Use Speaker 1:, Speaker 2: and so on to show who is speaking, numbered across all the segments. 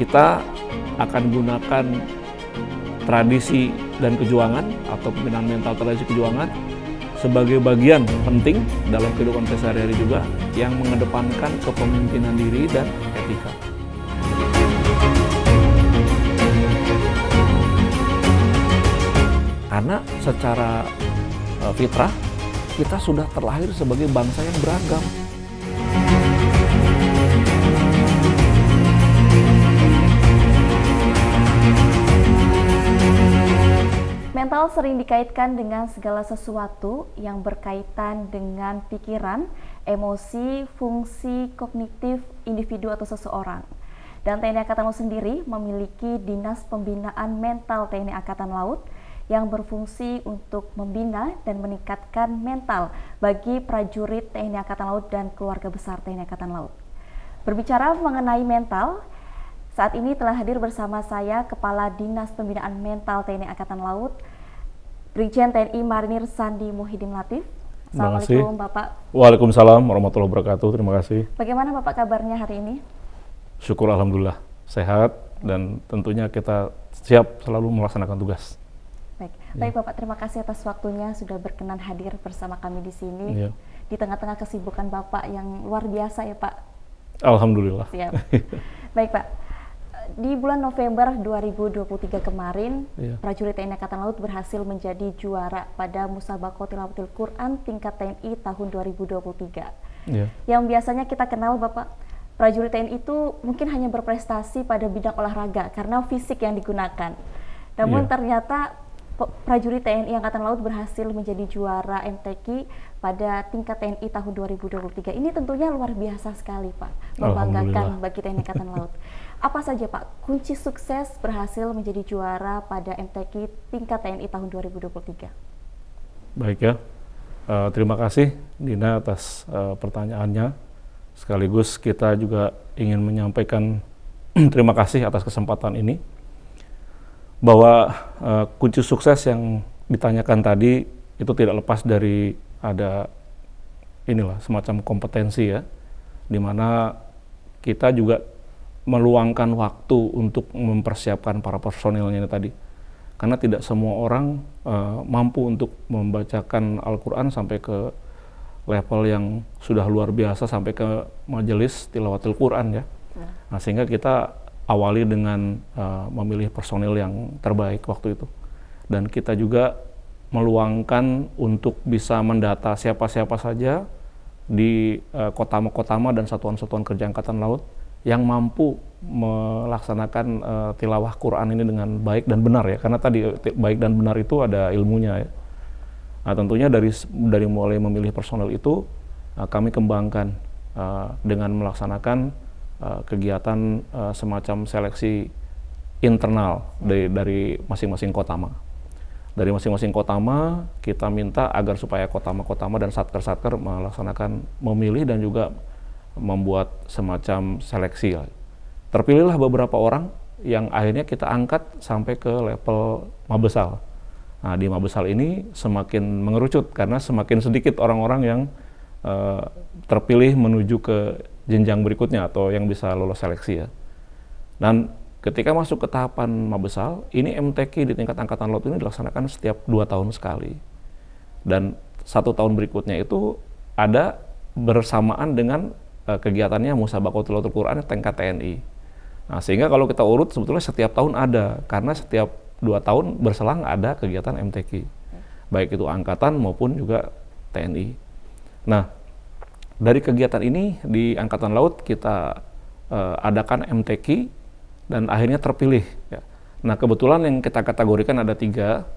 Speaker 1: kita akan gunakan tradisi dan kejuangan atau pembinaan mental tradisi kejuangan sebagai bagian penting dalam kehidupan sehari-hari juga yang mengedepankan kepemimpinan diri dan etika. Karena secara fitrah kita sudah terlahir sebagai bangsa yang beragam.
Speaker 2: Mental sering dikaitkan dengan segala sesuatu yang berkaitan dengan pikiran, emosi, fungsi kognitif individu atau seseorang. Dan TNI Angkatan Laut sendiri memiliki Dinas Pembinaan Mental TNI Angkatan Laut yang berfungsi untuk membina dan meningkatkan mental bagi prajurit TNI Angkatan Laut dan keluarga besar TNI Angkatan Laut. Berbicara mengenai mental, saat ini telah hadir bersama saya Kepala Dinas Pembinaan Mental TNI Angkatan Laut, Brigjen TNI Marinir Sandi Muhyiddin Latif. Assalamualaikum Bapak.
Speaker 1: Waalaikumsalam warahmatullahi wabarakatuh. Terima kasih.
Speaker 2: Bagaimana Bapak kabarnya hari ini?
Speaker 1: Syukur alhamdulillah sehat dan tentunya kita siap selalu melaksanakan tugas.
Speaker 2: Baik Bapak, terima kasih atas waktunya sudah berkenan hadir bersama kami di sini. Di tengah-tengah kesibukan Bapak yang luar biasa ya Pak.
Speaker 1: Alhamdulillah.
Speaker 2: Siap. Baik Pak, di bulan November 2023 kemarin, prajurit TNI Angkatan Laut berhasil menjadi juara pada Musabaqah Tilawatil Quran tingkat TNI tahun 2023. Yang biasanya kita kenal Bapak, prajurit TNI itu mungkin hanya berprestasi pada bidang olahraga karena fisik yang digunakan. Namun ternyata prajurit TNI Angkatan Laut berhasil menjadi juara MTQ pada tingkat TNI tahun 2023. Ini tentunya luar biasa sekali Pak, membanggakan bagi TNI Angkatan Laut. Apa saja Pak kunci sukses berhasil menjadi juara pada MTQ tingkat TNI tahun 2023?
Speaker 1: Baik ya, terima kasih Dina atas pertanyaannya. Sekaligus kita juga ingin menyampaikan terima kasih atas kesempatan ini. Bahwa kunci sukses yang ditanyakan tadi itu tidak lepas dari ada semacam kompetensi ya, di mana kita juga meluangkan waktu untuk mempersiapkan para personilnya tadi, karena tidak semua orang mampu untuk membacakan Al-Quran sampai ke level yang sudah luar biasa sampai ke majelis tilawatil Quran ya. Nah, sehingga kita awali dengan memilih personil yang terbaik waktu itu, dan kita juga meluangkan untuk bisa mendata siapa-siapa saja di kotama-kotama dan satuan-satuan kerja Angkatan Laut yang mampu melaksanakan tilawah Quran ini dengan baik dan benar ya, karena tadi baik dan benar itu ada ilmunya ya. Nah, tentunya dari mulai memilih personil itu kami kembangkan dengan melaksanakan kegiatan semacam seleksi internal dari masing-masing kotama. Dari masing-masing kotama kita minta agar supaya kotama-kotama dan satker-satker melaksanakan memilih dan juga membuat semacam seleksi. Terpilihlah beberapa orang yang akhirnya kita angkat sampai ke level Mabesal. Nah, di Mabesal ini semakin mengerucut karena semakin sedikit orang-orang yang terpilih menuju ke jenjang berikutnya atau yang bisa lolos seleksi ya. Dan ketika masuk ke tahapan Mabesal, ini MTQ di tingkat Angkatan Laut ini dilaksanakan setiap 2 tahun sekali. Dan 1 tahun berikutnya itu ada bersamaan dengan kegiatannya Musabaqah Tilawatil Quran tingkat TNI. Nah, sehingga kalau kita urut sebetulnya setiap tahun ada, karena setiap 2 tahun berselang ada kegiatan MTQ. Baik itu angkatan maupun juga TNI. Nah, dari kegiatan ini di Angkatan Laut kita adakan MTQ dan akhirnya terpilih ya. Nah, kebetulan yang kita kategorikan ada 3,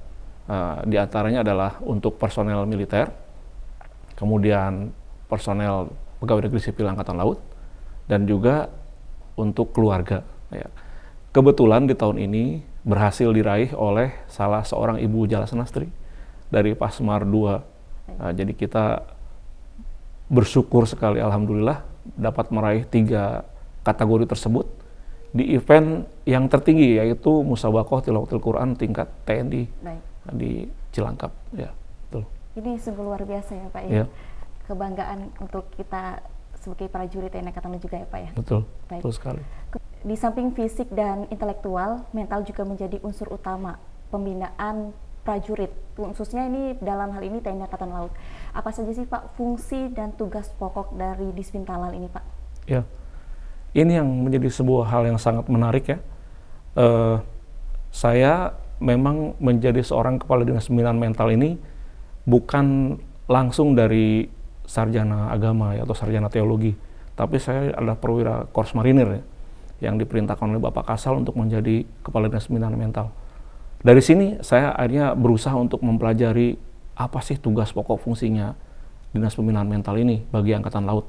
Speaker 1: di antaranya adalah untuk personel militer, kemudian personel pegawai negeri sipil Angkatan Laut, dan juga untuk keluarga ya. Kebetulan di tahun ini berhasil diraih oleh salah seorang ibu Jala Senastri dari Pasmar 2. Jadi kita bersyukur sekali alhamdulillah dapat meraih 3 kategori tersebut di event yang tertinggi, yaitu Musabaqah Tilawatil Quran tingkat TNI di Cilangkap ya. Betul.
Speaker 2: Ini sungguh luar biasa ya Pak ya. Kebanggaan untuk kita sebagai prajurit TNI Angkatan Laut juga ya Pak ya?
Speaker 1: Betul,
Speaker 2: Baik.
Speaker 1: betul sekali.
Speaker 2: Di samping fisik dan intelektual, mental juga menjadi unsur utama pembinaan prajurit, khususnya ini dalam hal ini TNI Angkatan Laut. Apa saja sih Pak fungsi dan tugas pokok dari Disbintalal ini Pak?
Speaker 1: Ya, ini yang menjadi sebuah hal yang sangat menarik ya. Saya memang menjadi seorang kepala dinas pembinaan mental ini bukan langsung dari sarjana agama ya, atau sarjana teologi, tapi saya adalah perwira Korps Marinir ya, yang diperintahkan oleh Bapak Kasal untuk menjadi kepala dinas pembinaan mental. Dari sini saya akhirnya berusaha untuk mempelajari apa sih tugas pokok fungsinya dinas pembinaan mental ini bagi Angkatan Laut.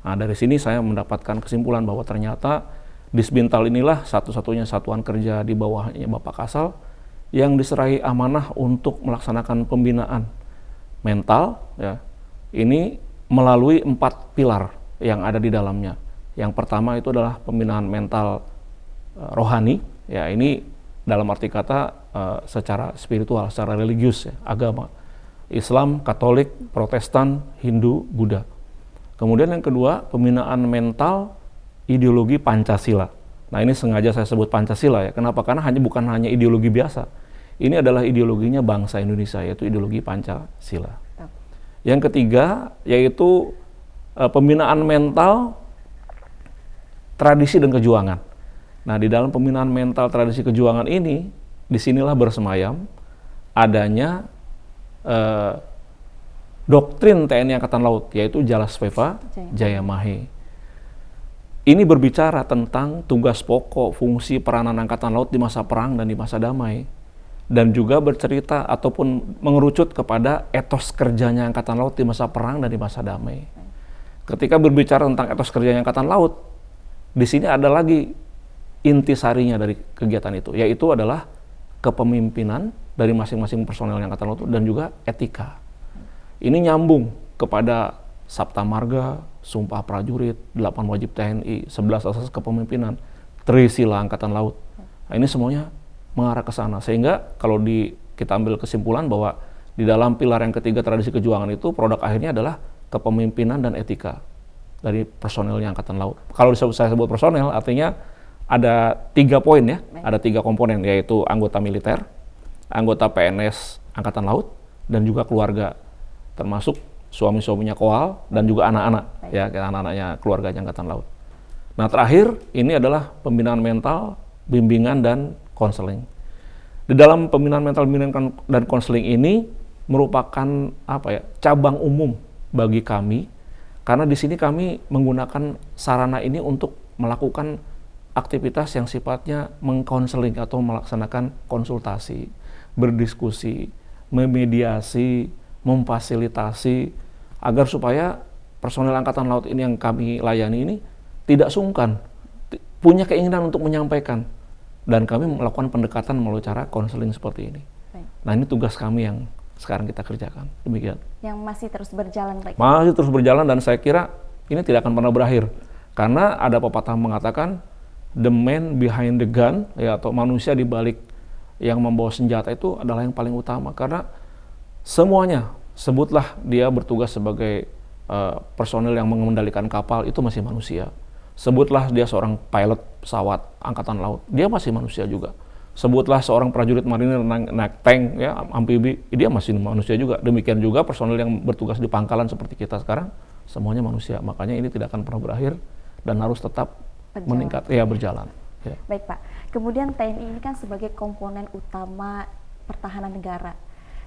Speaker 1: Nah, dari sini saya mendapatkan kesimpulan bahwa ternyata Disbintal inilah satu-satunya satuan kerja di bawahnya Bapak Kasal yang diserahi amanah untuk melaksanakan pembinaan mental ya. Ini melalui 4 pilar yang ada di dalamnya. Yang pertama itu adalah pembinaan mental rohani ya, ini dalam arti kata secara spiritual, secara religius ya, agama. Islam, Katolik, Protestan, Hindu, Buddha. Kemudian yang kedua, pembinaan mental ideologi Pancasila. Nah, ini sengaja saya sebut Pancasila ya. Kenapa? Karena bukan hanya ideologi biasa. Ini adalah ideologinya bangsa Indonesia, yaitu ideologi Pancasila. Yang ketiga, yaitu pembinaan mental tradisi dan kejuangan. Nah, di dalam pembinaan mental tradisi kejuangan ini, disinilah bersemayam adanya doktrin TNI Angkatan Laut, yaitu Jalas Veva Jaya Mahe. Ini berbicara tentang tugas pokok, fungsi peranan Angkatan Laut di masa perang dan di masa damai. Dan juga bercerita ataupun mengerucut kepada etos kerjanya Angkatan Laut di masa perang dan di masa damai. Ketika berbicara tentang etos kerjanya Angkatan Laut, di sini ada lagi intisarinya dari kegiatan itu, yaitu adalah kepemimpinan dari masing-masing personel Angkatan Laut dan juga etika. Ini nyambung kepada Sabta Marga, Sumpah Prajurit, 8 Wajib TNI, 11 Asas Kepemimpinan, Trisila Angkatan Laut. Nah, ini semuanya mengarah ke sana, sehingga kalau kita ambil kesimpulan bahwa di dalam pilar yang ketiga tradisi kejuangan itu produk akhirnya adalah kepemimpinan dan etika dari personelnya Angkatan Laut. Kalau saya sebut personel, artinya ada 3 poin ya, ada 3 komponen, yaitu anggota militer, anggota PNS Angkatan Laut, dan juga keluarga, termasuk suami-suaminya Koal dan juga anak-anak ya, anak-anaknya keluarganya Angkatan Laut. Nah, terakhir ini adalah pembinaan mental, bimbingan dan konseling. Di dalam pembinaan mental, bimbingan dan konseling ini merupakan cabang umum bagi kami, karena di sini kami menggunakan sarana ini untuk melakukan aktivitas yang sifatnya mengkonseling atau melaksanakan konsultasi, berdiskusi, memediasi, memfasilitasi, agar supaya personel Angkatan Laut ini yang kami layani ini tidak sungkan, punya keinginan untuk menyampaikan, dan kami melakukan pendekatan melalui cara konseling seperti ini. Baik. Nah, ini tugas kami yang sekarang kita kerjakan, demikian. Yang masih terus berjalan, Pak? Masih terus berjalan, dan saya kira ini tidak akan pernah berakhir, karena ada pepatah mengatakan the man behind the gun, ya, atau manusia di balik yang membawa senjata itu adalah yang paling utama, karena semuanya, sebutlah dia bertugas sebagai personel yang mengendalikan kapal, itu masih manusia. Sebutlah dia seorang pilot pesawat Angkatan Laut, dia masih manusia juga. Sebutlah seorang prajurit marinir naik tank, ya, amfibi, dia masih manusia juga. Demikian juga personel yang bertugas di pangkalan seperti kita sekarang, semuanya manusia. Makanya ini tidak akan pernah berakhir dan harus tetap meningkat, ya, berjalan. Ya. Baik, Pak. Kemudian TNI ini kan sebagai komponen utama pertahanan negara,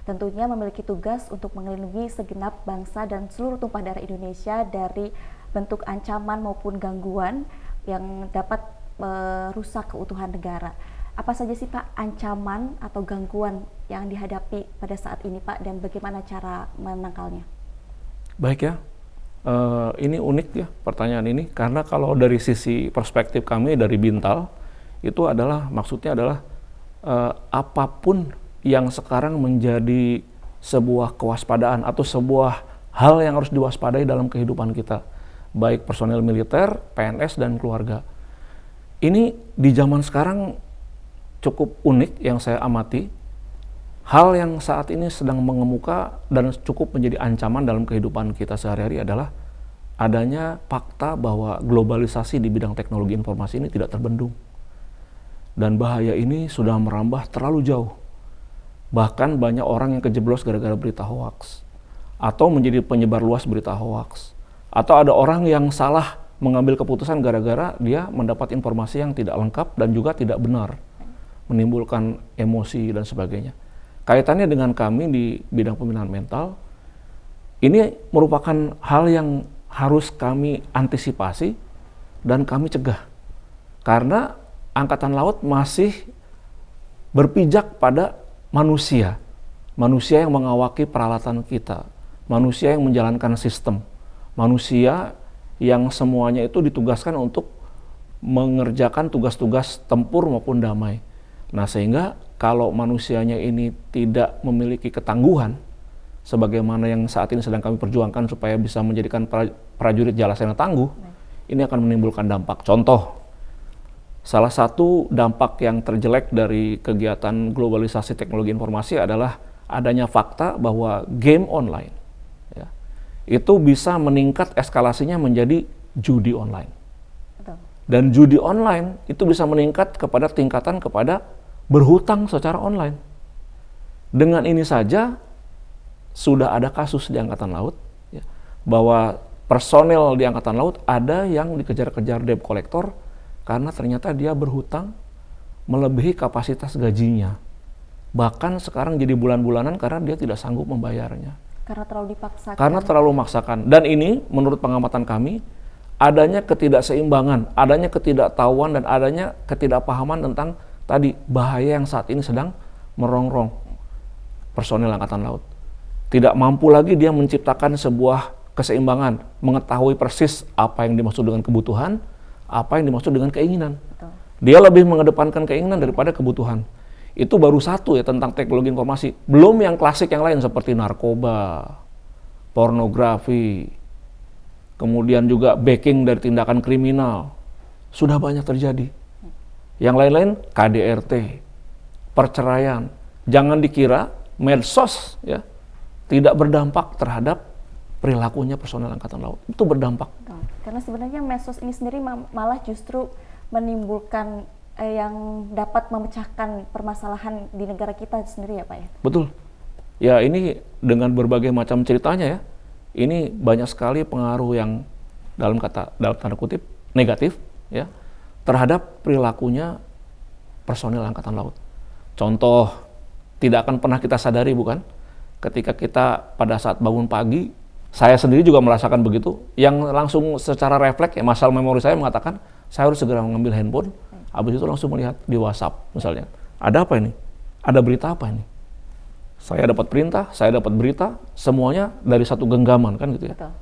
Speaker 1: tentunya memiliki tugas untuk melindungi segenap bangsa dan seluruh tumpah darah Indonesia dari bentuk ancaman maupun gangguan yang dapat merusak keutuhan negara. Apa saja sih, Pak, ancaman atau gangguan yang dihadapi pada saat ini, Pak, dan bagaimana cara menangkalnya? Baik ya. Ini unik ya pertanyaan ini, karena kalau dari sisi perspektif kami dari Bintal itu adalah, maksudnya adalah apapun yang sekarang menjadi sebuah kewaspadaan atau sebuah hal yang harus diwaspadai dalam kehidupan kita, baik personel militer, PNS, dan keluarga. Ini di zaman sekarang cukup unik yang saya amati. Hal yang saat ini sedang mengemuka dan cukup menjadi ancaman dalam kehidupan kita sehari-hari adalah adanya fakta bahwa globalisasi di bidang teknologi informasi ini tidak terbendung. Dan bahaya ini sudah merambah terlalu jauh. Bahkan banyak orang yang kejeblos gara-gara berita hoaks. Atau menjadi penyebar luas berita hoaks. Atau ada orang yang salah mengambil keputusan gara-gara dia mendapat informasi yang tidak lengkap dan juga tidak benar. Menimbulkan emosi dan sebagainya. Kaitannya dengan kami di bidang pembinaan mental, ini merupakan hal yang harus kami antisipasi dan kami cegah. Karena Angkatan Laut masih berpijak pada manusia. Manusia yang mengawaki peralatan kita. Manusia yang menjalankan sistem. Manusia yang semuanya itu ditugaskan untuk mengerjakan tugas-tugas tempur maupun damai. Nah, sehingga kalau manusianya ini tidak memiliki ketangguhan, sebagaimana yang saat ini sedang kami perjuangkan supaya bisa menjadikan prajurit Jalasena tangguh, ini akan menimbulkan dampak. Contoh, salah satu dampak yang terjelek dari kegiatan globalisasi teknologi informasi adalah adanya fakta bahwa game online ya, itu bisa meningkat eskalasinya menjadi judi online. Betul. Dan judi online itu bisa meningkat kepada tingkatan kepada berhutang secara online. Dengan ini saja sudah ada kasus di Angkatan Laut ya, bahwa personel di Angkatan Laut ada yang dikejar-kejar debt collector karena ternyata dia berhutang melebihi kapasitas gajinya. Bahkan sekarang jadi bulan-bulanan karena dia tidak sanggup membayarnya.
Speaker 2: Karena terlalu dipaksakan.
Speaker 1: Karena terlalu memaksakan. Dan ini menurut pengamatan kami, adanya ketidakseimbangan, adanya ketidaktahuan dan adanya ketidakpahaman tentang tadi bahaya yang saat ini sedang merongrong personel Angkatan Laut. Tidak mampu lagi dia menciptakan sebuah keseimbangan, mengetahui persis apa yang dimaksud dengan kebutuhan, apa yang dimaksud dengan keinginan. Betul. Dia lebih mengedepankan keinginan daripada kebutuhan. Itu baru satu ya tentang teknologi informasi. Belum yang klasik yang lain seperti narkoba, pornografi, kemudian juga backing dari tindakan kriminal. Sudah banyak terjadi. Yang lain-lain KDRT, perceraian. Jangan dikira medsos ya tidak berdampak terhadap perilakunya personel Angkatan Laut. Itu berdampak.
Speaker 2: Karena sebenarnya medsos ini sendiri malah justru menimbulkan yang dapat memecahkan permasalahan di negara kita sendiri ya Pak ya?
Speaker 1: Betul. Ya ini dengan berbagai macam ceritanya ya. Ini banyak sekali pengaruh yang dalam tanda kutip negatif ya terhadap perilakunya personil Angkatan Laut. Contoh, tidak akan pernah kita sadari bukan? Ketika kita pada saat bangun pagi, saya sendiri juga merasakan begitu, yang langsung secara refleks, ya, muscle memory saya mengatakan, saya harus segera mengambil handphone, habis itu langsung melihat di WhatsApp misalnya. Ada apa ini? Ada berita apa ini? Saya dapat perintah, saya dapat berita, semuanya dari satu genggaman kan gitu ya. Betul.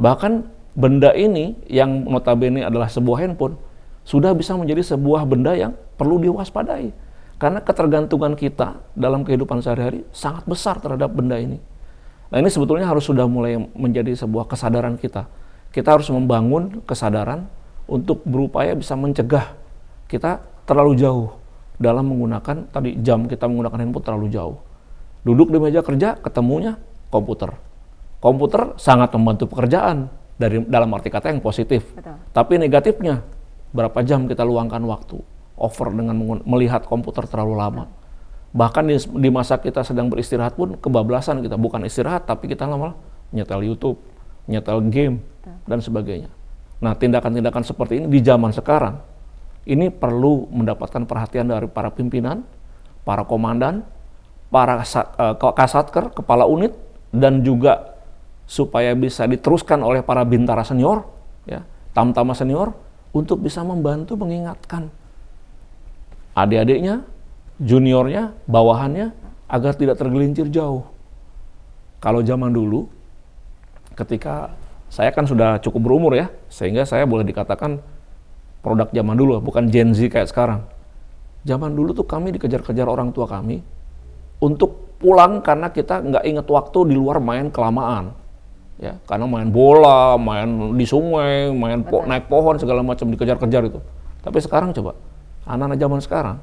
Speaker 1: Bahkan benda ini yang notabene adalah sebuah handphone, sudah bisa menjadi sebuah benda yang perlu diwaspadai. Karena ketergantungan kita dalam kehidupan sehari-hari sangat besar terhadap benda ini. Nah ini sebetulnya harus sudah mulai menjadi sebuah kesadaran kita. Kita harus membangun kesadaran untuk berupaya bisa mencegah kita terlalu jauh dalam menggunakan, tadi jam kita menggunakan handphone terlalu jauh. Duduk di meja kerja, ketemunya komputer. Komputer sangat membantu pekerjaan dalam arti kata yang positif. Betul. Tapi negatifnya, berapa jam kita luangkan waktu over dengan melihat komputer terlalu lama. Bahkan di masa kita sedang beristirahat pun kebablasan kita, bukan istirahat tapi kita malah nyetel YouTube, nyetel game dan sebagainya. Nah, tindakan-tindakan seperti ini di zaman sekarang ini perlu mendapatkan perhatian dari para pimpinan, para komandan, para kasatker, kepala unit, dan juga supaya bisa diteruskan oleh para bintara senior, ya, tamtama senior, untuk bisa membantu mengingatkan adik-adiknya, juniornya, bawahannya, agar tidak tergelincir jauh. Kalau zaman dulu, ketika saya kan sudah cukup berumur ya, sehingga saya boleh dikatakan produk zaman dulu, bukan Gen Z kayak sekarang. Zaman dulu tuh kami dikejar-kejar orang tua kami untuk pulang karena kita nggak inget waktu di luar main kelamaan. Ya, karena main bola, main di sungai, naik pohon segala macam dikejar-kejar itu. Tapi sekarang coba, anak-anak zaman sekarang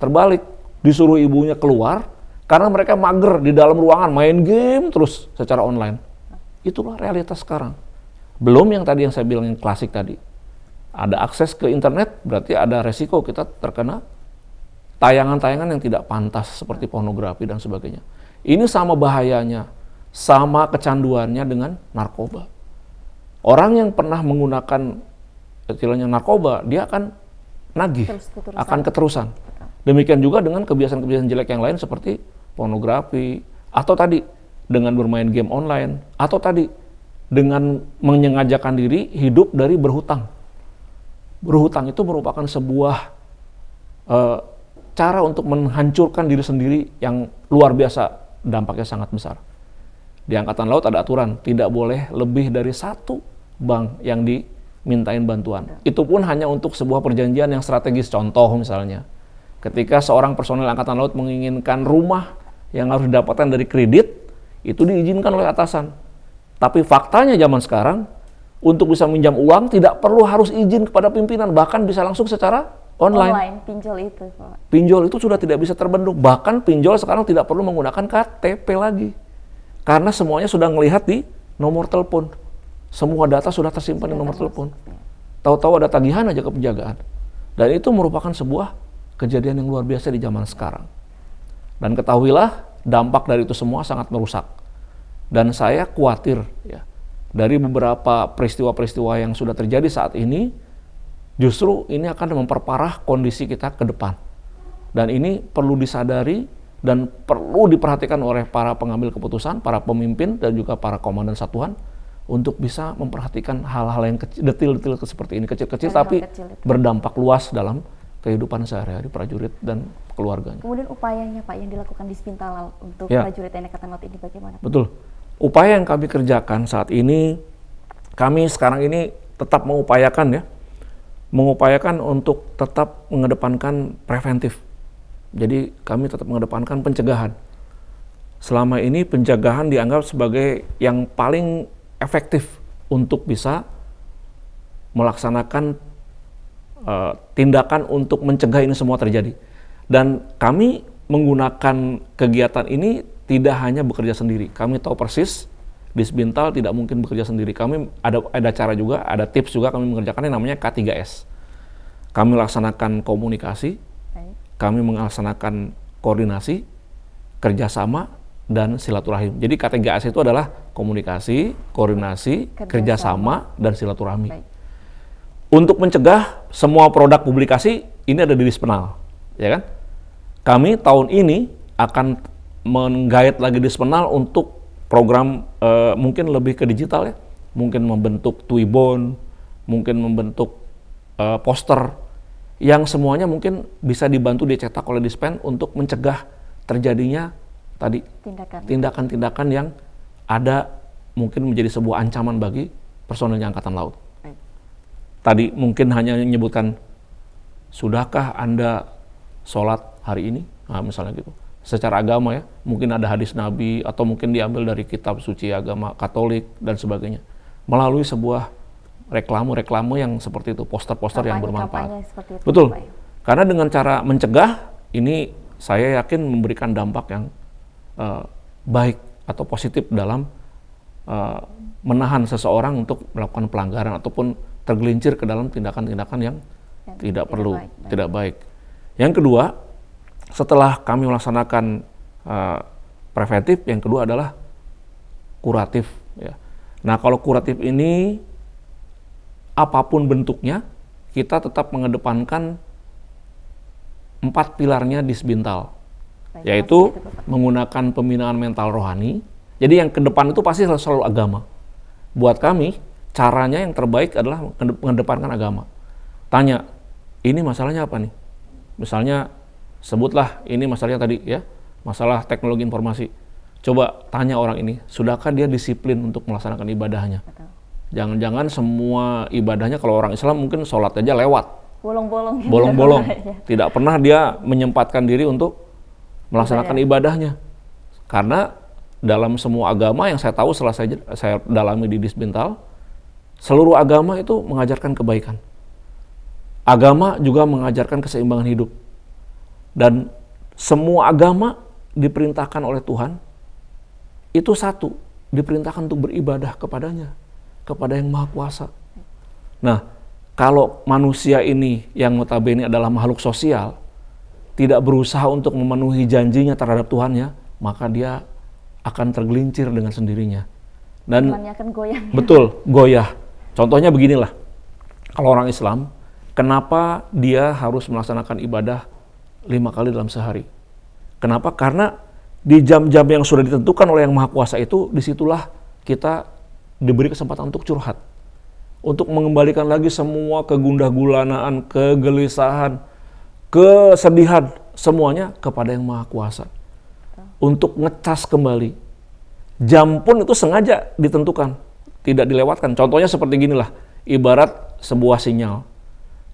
Speaker 1: terbalik, disuruh ibunya keluar karena mereka mager di dalam ruangan main game terus secara online. Itulah realitas sekarang. Belum yang tadi yang saya bilang yang klasik tadi. Ada akses ke internet, berarti ada resiko kita terkena tayangan-tayangan yang tidak pantas seperti pornografi dan sebagainya. Ini sama bahayanya, sama kecanduannya dengan narkoba. Orang yang pernah menggunakan istilahnya narkoba, dia akan nagih, akan keterusan. Demikian juga dengan kebiasaan-kebiasaan jelek yang lain seperti pornografi, atau tadi dengan bermain game online, atau tadi dengan menyengajakan diri hidup dari berhutang. Berhutang itu merupakan sebuah cara untuk menghancurkan diri sendiri yang luar biasa, dampaknya sangat besar. Di Angkatan Laut ada aturan, tidak boleh lebih dari 1 bank yang dimintain bantuan. Itu pun hanya untuk sebuah perjanjian yang strategis. Contoh misalnya, ketika seorang personel Angkatan Laut menginginkan rumah yang harus didapatkan dari kredit, itu diizinkan oleh atasan. Tapi faktanya zaman sekarang, untuk bisa minjam uang tidak perlu harus izin kepada pimpinan, bahkan bisa langsung secara online.
Speaker 2: Pinjol itu, Pak.
Speaker 1: Pinjol itu sudah tidak bisa terbendung. Bahkan pinjol sekarang tidak perlu menggunakan KTP lagi. Karena semuanya sudah melihat di nomor telepon. Semua data sudah tersimpan di nomor telepon. Tahu-tahu ada tagihan aja ke penjagaan. Dan itu merupakan sebuah kejadian yang luar biasa di zaman sekarang. Dan ketahuilah, dampak dari itu semua sangat merusak. Dan saya khawatir ya, dari beberapa peristiwa-peristiwa yang sudah terjadi saat ini, justru ini akan memperparah kondisi kita ke depan. Dan ini perlu disadari dan perlu diperhatikan oleh para pengambil keputusan, para pemimpin, dan juga para komandan satuan untuk bisa memperhatikan hal-hal yang detil-detil seperti ini, kecil-kecil tapi berdampak luas dalam kehidupan sehari-hari prajurit dan keluarganya.
Speaker 2: Kemudian upayanya Pak yang dilakukan di Spintalal untuk prajurit TNI Angkatan Laut ini bagaimana?
Speaker 1: Betul. Upaya yang kami kerjakan saat ini, kami sekarang ini tetap mengupayakan untuk tetap mengedepankan preventif. Jadi kami tetap mengedepankan pencegahan. Selama ini pencegahan dianggap sebagai yang paling efektif untuk bisa melaksanakan tindakan untuk mencegah ini semua terjadi. Dan kami menggunakan kegiatan ini tidak hanya bekerja sendiri. Kami tahu persis di Sbintal tidak mungkin bekerja sendiri. Kami ada cara juga, ada tips juga kami mengerjakan yang namanya K3S. Kami laksanakan komunikasi, kami melaksanakan koordinasi, kerjasama, dan silaturahim. Jadi K3S itu adalah komunikasi, koordinasi, kerjasama, dan silaturahmi. Untuk mencegah semua produk publikasi ini ada di Dispenal, ya kan? Kami tahun ini akan menggait lagi Dispenal untuk program mungkin lebih ke digital ya, mungkin membentuk Twibbon, mungkin membentuk poster yang semuanya mungkin bisa dibantu dicetak oleh Dispen untuk mencegah terjadinya tadi tindakan-tindakan yang ada mungkin menjadi sebuah ancaman bagi personelnya Angkatan Laut. Tadi mungkin hanya menyebutkan, sudahkah Anda sholat hari ini? Nah, misalnya gitu. Secara agama ya, mungkin ada hadis Nabi atau mungkin diambil dari kitab suci agama Katolik dan sebagainya. Melalui sebuah reklame yang seperti itu, poster-poster yang bermanfaat. Betul. Karena dengan cara mencegah ini saya yakin memberikan dampak yang baik atau positif dalam menahan seseorang untuk melakukan pelanggaran ataupun tergelincir ke dalam tindakan-tindakan yang tidak perlu, tidak baik. Yang kedua, setelah kami melaksanakan preventif, yang kedua adalah kuratif. Ya. Nah, kalau kuratif ini apapun bentuknya, kita tetap mengedepankan 4 pilarnya di Sbintal, yaitu menggunakan pembinaan mental rohani. Jadi yang ke depan itu pasti selalu agama. Buat kami, caranya yang terbaik adalah mengedepankan agama. Tanya, ini masalahnya apa nih? Misalnya, sebutlah ini masalahnya tadi ya, masalah teknologi informasi. Coba tanya orang ini, sudahkah dia disiplin untuk melaksanakan ibadahnya? Jangan-jangan semua ibadahnya, kalau orang Islam mungkin sholat aja lewat. Bolong-bolong. Tidak pernah dia menyempatkan diri untuk melaksanakan ibadahnya. Karena dalam semua agama yang saya tahu setelah saya dalami di Disbintal, seluruh agama itu mengajarkan kebaikan. Agama juga mengajarkan keseimbangan hidup. Dan semua agama diperintahkan oleh Tuhan, itu satu, diperintahkan untuk beribadah kepadanya. kepada yang Maha Kuasa. Nah, kalau manusia ini yang notabene adalah makhluk sosial, tidak berusaha untuk memenuhi janjinya terhadap Tuhannya, maka dia akan tergelincir dengan sendirinya. Dan
Speaker 2: imannya akan goyah.
Speaker 1: Betul, goyah. Contohnya beginilah, kalau orang Islam, kenapa dia harus melaksanakan ibadah 5 kali dalam sehari? Kenapa? Karena di jam-jam yang sudah ditentukan oleh Yang Maha Kuasa itu, disitulah kita diberi kesempatan untuk curhat. Untuk mengembalikan lagi semua kegundah-gulanaan, kegelisahan, kesedihan, semuanya kepada Yang Maha Kuasa. Untuk ngecas kembali. Jam pun itu sengaja ditentukan, tidak dilewatkan. Contohnya seperti ginilah, ibarat sebuah sinyal.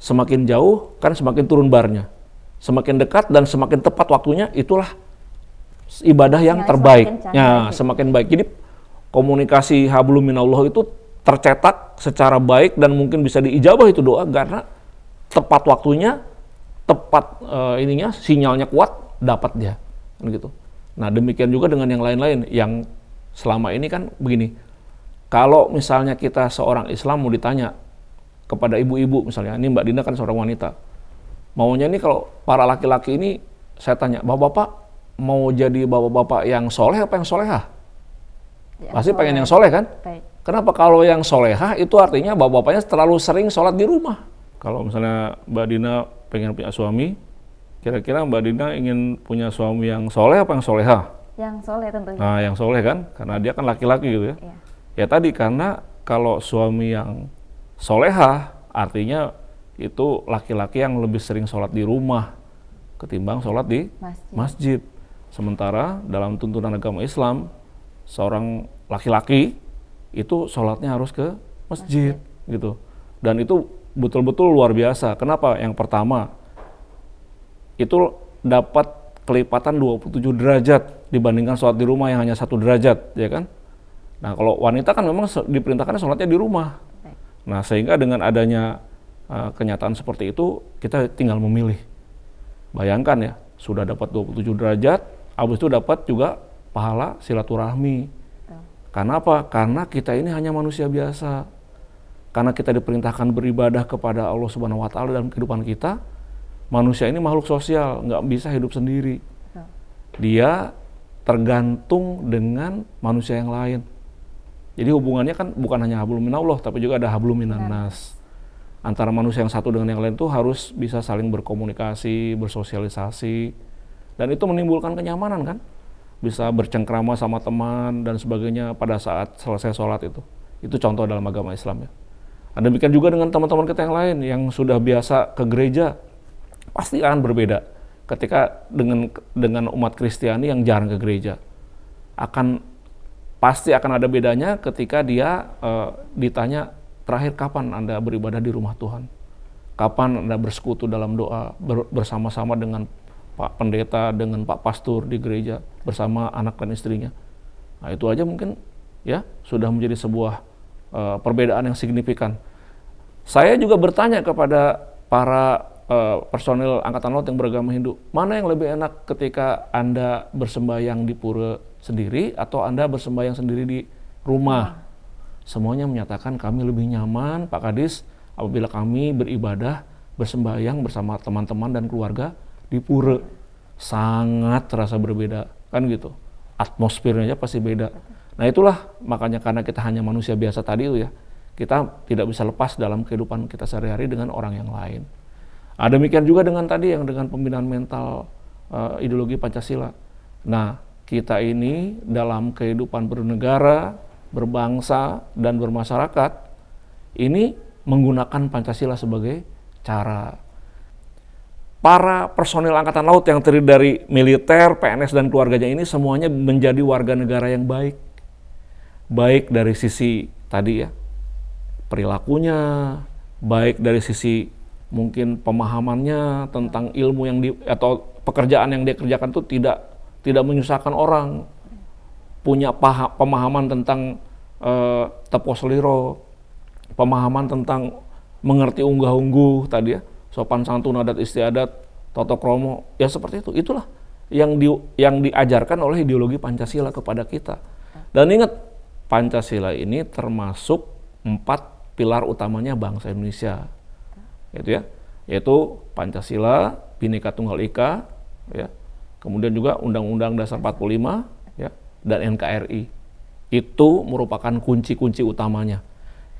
Speaker 1: Semakin jauh, kan semakin turun barnya. Semakin dekat dan semakin tepat waktunya, itulah ibadah yang terbaik. Semakin baik. Jadi komunikasi hablum minallah itu tercetak secara baik dan mungkin bisa diijabah itu doa karena tepat waktunya, tepat sinyalnya kuat, dapat dia. Gitu. Nah, demikian juga dengan yang lain-lain yang selama ini kan begini. Kalau misalnya kita seorang Islam mau ditanya kepada ibu-ibu misalnya, ini Mbak Dina kan seorang wanita. Maunya ini kalau para laki-laki ini saya tanya, "Bapak-bapak mau jadi bapak-bapak yang soleh apa yang solehah?" Ya, pasti pengen yang soleh kan? Baik. Kenapa? Kalau yang solehah itu artinya bapak-bapaknya terlalu sering sholat di rumah. Kalau misalnya Mbak Dina pengen punya suami, kira-kira Mbak Dina ingin punya suami yang soleh apa yang solehah?
Speaker 2: Yang soleh tentunya.
Speaker 1: Nah, yang soleh kan, karena dia kan laki-laki gitu ya. Iya. Ya tadi, karena kalau suami yang solehah, artinya itu laki-laki yang lebih sering sholat di rumah ketimbang sholat di masjid. Sementara dalam tuntunan agama Islam, seorang laki-laki itu sholatnya harus ke masjid. Gitu. Dan itu betul-betul luar biasa. Kenapa? Yang pertama, itu dapat kelipatan 27 derajat dibandingkan sholat di rumah yang hanya 1 derajat, ya kan? Nah, kalau wanita kan memang diperintahkan sholatnya di rumah. Nah, sehingga dengan adanya kenyataan seperti itu, kita tinggal memilih. Bayangkan ya, sudah dapat 27 derajat, habis itu dapat juga pahala silaturahmi. Karena apa? Karena kita ini hanya manusia biasa. Karena kita diperintahkan beribadah kepada Allah Subhanahu wa Ta'ala dalam kehidupan kita, manusia ini makhluk sosial, nggak bisa hidup sendiri. Dia tergantung dengan manusia yang lain. Jadi hubungannya kan bukan hanya hablum minallah, tapi juga ada hablum minannas. Antara manusia yang satu dengan yang lain itu harus bisa saling berkomunikasi, bersosialisasi, dan itu menimbulkan kenyamanan kan. Bisa bercengkrama sama teman dan sebagainya pada saat selesai sholat itu. Itu contoh dalam agama Islam ya. Dan demikian juga dengan teman-teman kita yang lain yang sudah biasa ke gereja, pasti akan berbeda ketika dengan umat Kristiani yang jarang ke gereja. Pasti akan ada bedanya ketika dia ditanya, terakhir kapan Anda beribadah di rumah Tuhan? Kapan Anda bersekutu dalam doa bersama-sama dengan Pak Pendeta, dengan Pak Pastor di gereja, bersama anak dan istrinya? Nah, itu aja mungkin ya sudah menjadi sebuah perbedaan yang signifikan. Saya juga bertanya kepada para personil Angkatan Laut yang beragama Hindu, mana yang lebih enak ketika Anda bersembahyang di pura sendiri atau Anda bersembahyang sendiri di rumah? Semuanya menyatakan kami lebih nyaman, Pak Kadis, apabila kami beribadah, bersembahyang bersama teman-teman dan keluarga di pura. Sangat terasa berbeda, kan gitu. Atmosfernya aja pasti beda. Nah itulah makanya karena kita hanya manusia biasa tadi itu ya, kita tidak bisa lepas dalam kehidupan kita sehari-hari dengan orang yang lain. Demikian juga dengan tadi yang dengan pembinaan mental ideologi Pancasila. Nah, kita ini dalam kehidupan bernegara, berbangsa, dan bermasyarakat, ini menggunakan Pancasila sebagai cara. Para personil Angkatan Laut yang terdiri dari militer, PNS, dan keluarganya ini semuanya menjadi warga negara yang baik. Baik dari sisi tadi ya, perilakunya, baik dari sisi mungkin pemahamannya tentang ilmu atau pekerjaan yang dia kerjakan itu tidak menyusahkan orang, punya pemahaman tentang teposeliro, pemahaman tentang mengerti unggah-ungguh tadi ya, sopan santun, adat istiadat, toto kromo, ya seperti itu. Itulah yang diajarkan oleh ideologi Pancasila kepada kita. Dan ingat, Pancasila ini termasuk 4 pilar utamanya bangsa Indonesia, yaitu Pancasila, Bhinneka Tunggal Ika, ya, kemudian juga Undang-Undang Dasar 45, ya, dan NKRI. Itu merupakan kunci-kunci utamanya.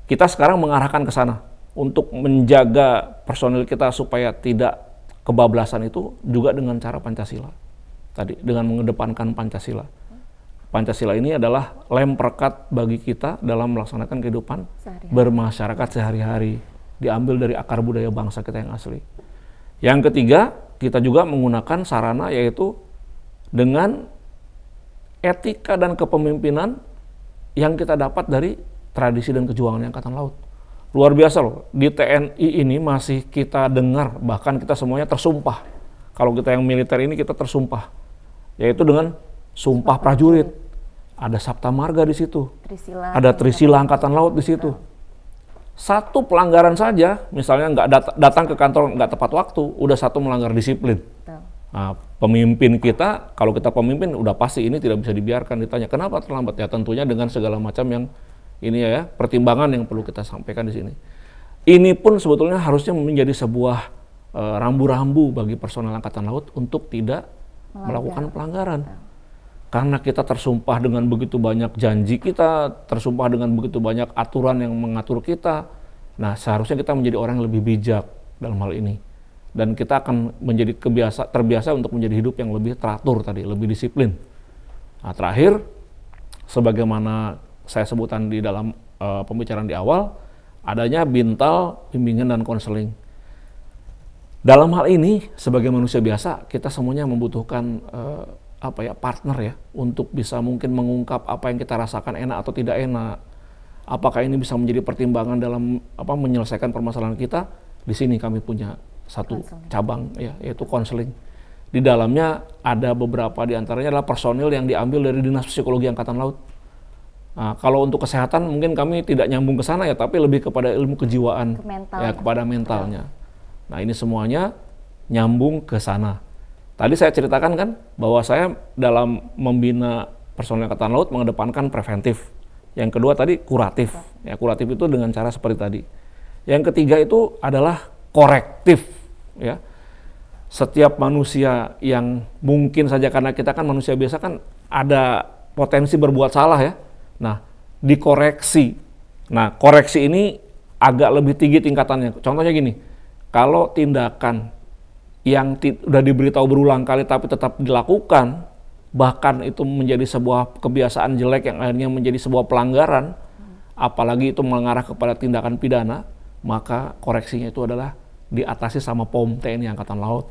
Speaker 1: Kita sekarang mengarahkan ke sana untuk menjaga personil kita supaya tidak kebablasan itu juga dengan cara Pancasila. Tadi dengan mengedepankan Pancasila. Pancasila ini adalah lem perekat bagi kita dalam melaksanakan kehidupan bermasyarakat sehari-hari. Diambil dari akar budaya bangsa kita yang asli. Yang ketiga, kita juga menggunakan sarana yaitu dengan etika dan kepemimpinan yang kita dapat dari tradisi dan kejuangan Angkatan Laut. Luar biasa loh, di TNI ini masih kita dengar, bahkan kita semuanya tersumpah. Kalau kita yang militer ini kita tersumpah, yaitu dengan Sumpah Prajurit. Ada Sabta Marga di situ, ada Trisila Angkatan Laut di situ. Satu pelanggaran saja, misalnya nggak datang ke kantor nggak tepat waktu, udah satu melanggar disiplin. Nah, pemimpin kita, kalau kita pemimpin, udah pasti ini tidak bisa dibiarkan. Ditanya kenapa terlambat, ya tentunya dengan segala macam yang ini ya pertimbangan yang perlu kita sampaikan di sini. Ini pun sebetulnya harusnya menjadi sebuah rambu-rambu bagi personel Angkatan Laut untuk tidak melakukan pelanggaran. Karena kita tersumpah dengan begitu banyak janji kita, tersumpah dengan begitu banyak aturan yang mengatur kita. Nah, seharusnya kita menjadi orang yang lebih bijak dalam hal ini. Dan kita akan menjadi terbiasa untuk menjadi hidup yang lebih teratur tadi, lebih disiplin. Nah, terakhir, sebagaimana saya sebutkan di dalam pembicaraan di awal, adanya bintal, bimbingan, dan konseling. Dalam hal ini, sebagai manusia biasa, kita semuanya membutuhkan partner ya, untuk bisa mungkin mengungkap apa yang kita rasakan enak atau tidak enak. Apakah ini bisa menjadi pertimbangan dalam menyelesaikan permasalahan kita? Di sini kami punya satu cabang ya, yaitu konseling. Di dalamnya ada beberapa di antaranya adalah personil yang diambil dari Dinas Psikologi Angkatan Laut. Nah, kalau untuk kesehatan mungkin kami tidak nyambung ke sana ya, tapi lebih kepada ilmu kejiwaan, kepada mentalnya. Nah, ini semuanya nyambung ke sana. Tadi saya ceritakan kan bahwa saya dalam membina personel Angkatan Laut mengedepankan preventif. Yang kedua tadi kuratif. Ya, kuratif itu dengan cara seperti tadi. Yang ketiga itu adalah korektif. Ya. Setiap manusia yang mungkin saja, karena kita kan manusia biasa kan ada potensi berbuat salah ya. Nah, dikoreksi. Nah, koreksi ini agak lebih tinggi tingkatannya. Contohnya gini, kalau tindakan yang sudah diberitahu berulang kali tapi tetap dilakukan, bahkan itu menjadi sebuah kebiasaan jelek yang akhirnya menjadi sebuah pelanggaran, apalagi itu mengarah kepada tindakan pidana, maka koreksinya itu adalah diatasi sama POM TNI Angkatan Laut.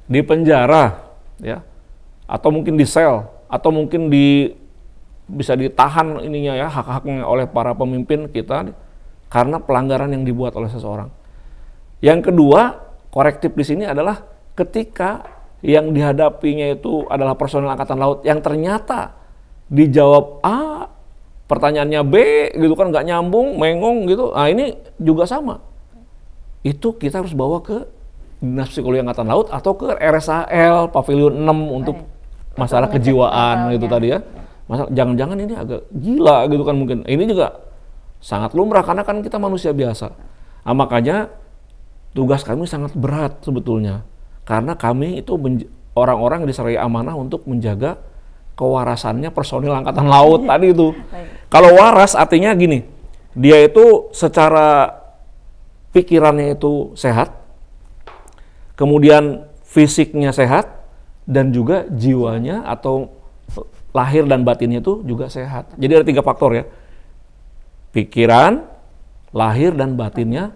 Speaker 1: Di penjara, ya, atau mungkin di sel, atau mungkin bisa ditahan ininya ya, hak-haknya oleh para pemimpin kita karena pelanggaran yang dibuat oleh seseorang. Yang kedua, korektif di sini adalah ketika yang dihadapinya itu adalah personel Angkatan Laut yang ternyata dijawab A, pertanyaannya B, gitu kan, nggak nyambung, mengong gitu. Nah, ini juga sama. Itu kita harus bawa ke Dinas Psikologi Angkatan Laut atau ke RSAL Pavilion 6 untuk masalah kejiwaan gitu tadi ya. Jangan-jangan ini agak gila gitu kan mungkin. Ini juga sangat lumrah karena kan kita manusia biasa. Nah, makanya tugas kami sangat berat sebetulnya, karena kami itu orang-orang yang diserahai amanah untuk menjaga kewarasannya personil Angkatan Laut tadi itu. Kalau waras artinya gini, dia itu secara pikirannya itu sehat, kemudian fisiknya sehat, dan juga jiwanya atau lahir dan batinnya itu juga sehat. Jadi ada 3 faktor ya, pikiran, lahir, dan batinnya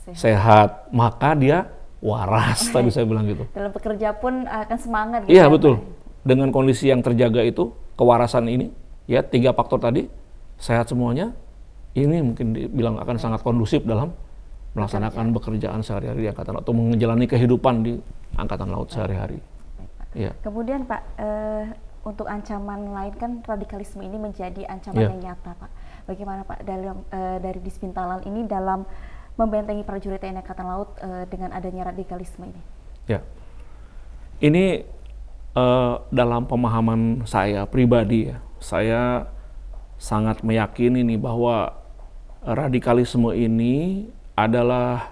Speaker 1: sehat, maka dia waras. Tadi saya bilang gitu. Dalam
Speaker 2: bekerja pun akan semangat gitu.
Speaker 1: Iya, betul. Dengan kondisi yang terjaga itu, kewarasan ini, ya 3 faktor tadi, sehat semuanya, ini mungkin dibilang akan sangat kondusif dalam melaksanakan pekerjaan sehari-hari di Angkatan Laut atau menjalani kehidupan di Angkatan Laut sehari-hari. Ya.
Speaker 2: Kemudian Pak, untuk ancaman lain kan radikalisme ini menjadi ancaman yang nyata Pak. Bagaimana Pak dari Disbintalan ini dalam membentengi prajurit TNI Angkatan Laut dengan adanya radikalisme ini?
Speaker 1: Ya, ini dalam pemahaman saya pribadi ya, saya sangat meyakini nih bahwa radikalisme ini adalah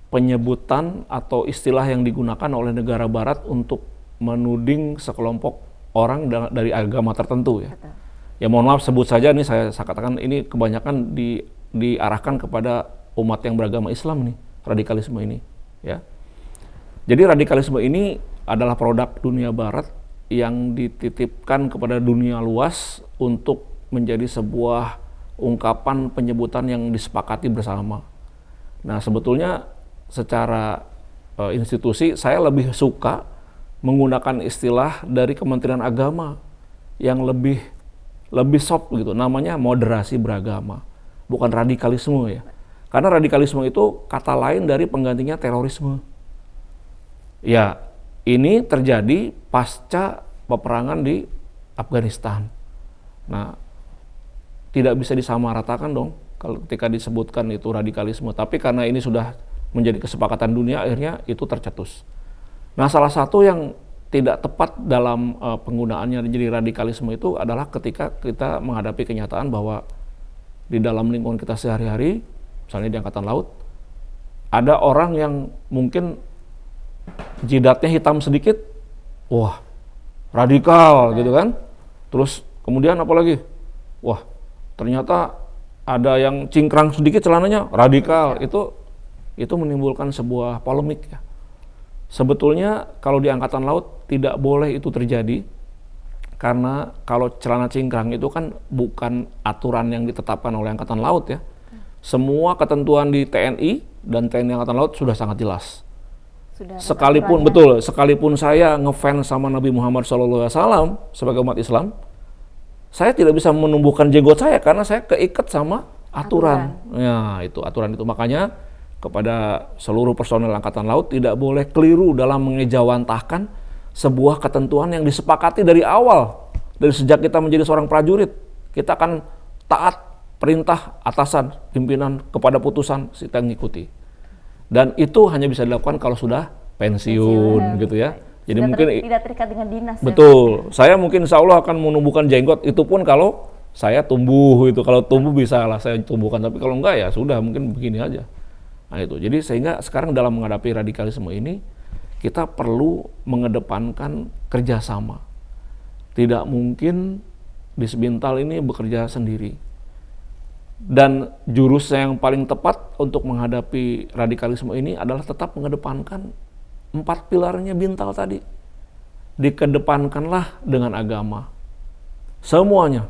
Speaker 1: penyebutan atau istilah yang digunakan oleh negara barat untuk menuding sekelompok orang dari agama tertentu ya.
Speaker 2: Betul.
Speaker 1: Ya mohon maaf sebut saja ini saya katakan ini kebanyakan diarahkan kepada umat yang beragama Islam nih, radikalisme ini ya. Jadi radikalisme ini adalah produk dunia barat yang dititipkan kepada dunia luas untuk menjadi sebuah ungkapan penyebutan yang disepakati bersama. Nah, sebetulnya secara institusi saya lebih suka menggunakan istilah dari Kementerian Agama yang lebih soft gitu, namanya moderasi beragama, bukan radikalisme ya. Karena radikalisme itu kata lain dari penggantinya terorisme. Ya, ini terjadi pasca peperangan di Afghanistan. Nah, tidak bisa disamaratakan dong kalau ketika disebutkan itu radikalisme. Tapi karena ini sudah menjadi kesepakatan dunia, akhirnya itu tercetus. Nah, salah satu yang tidak tepat dalam penggunaannya jadi radikalisme itu adalah ketika kita menghadapi kenyataan bahwa di dalam lingkungan kita sehari-hari, misalnya di Angkatan Laut, ada orang yang mungkin jidatnya hitam sedikit, wah radikal gitu kan. Terus kemudian apa lagi? Wah ternyata ada yang cingkrang sedikit celananya, radikal. Itu menimbulkan sebuah polemik ya. Sebetulnya kalau di Angkatan Laut tidak boleh itu terjadi, karena kalau celana cingkrang itu kan bukan aturan yang ditetapkan oleh Angkatan Laut ya. Semua ketentuan di TNI dan TNI Angkatan Laut sudah sangat jelas. Sekalipun saya ngefans sama Nabi Muhammad SAW sebagai umat Islam, saya tidak bisa menumbuhkan jenggot saya karena saya keikat sama aturan. Ya, itu aturan itu. Makanya kepada seluruh personel Angkatan Laut tidak boleh keliru dalam mengejawantahkan sebuah ketentuan yang disepakati dari awal. Dari sejak kita menjadi seorang prajurit, kita akan taat perintah atasan, pimpinan kepada putusan, kita ngikuti. Dan itu hanya bisa dilakukan kalau sudah pensiun gitu ya. Jadi mungkin
Speaker 2: tidak terikat dengan dinas.
Speaker 1: Betul. Ya? Saya mungkin insya Allah akan menumbuhkan jenggot, itu pun kalau saya tumbuh itu. Kalau tumbuh bisa lah saya tumbuhkan, tapi kalau enggak ya sudah mungkin begini aja. Nah itu. Jadi sehingga sekarang dalam menghadapi radikalisme ini kita perlu mengedepankan kerjasama. Tidak mungkin di Sebintal ini bekerja sendiri. Dan jurus yang paling tepat untuk menghadapi radikalisme ini adalah tetap mengedepankan 4 pilarnya Bintal tadi. Dikedepankanlah dengan agama. Semuanya.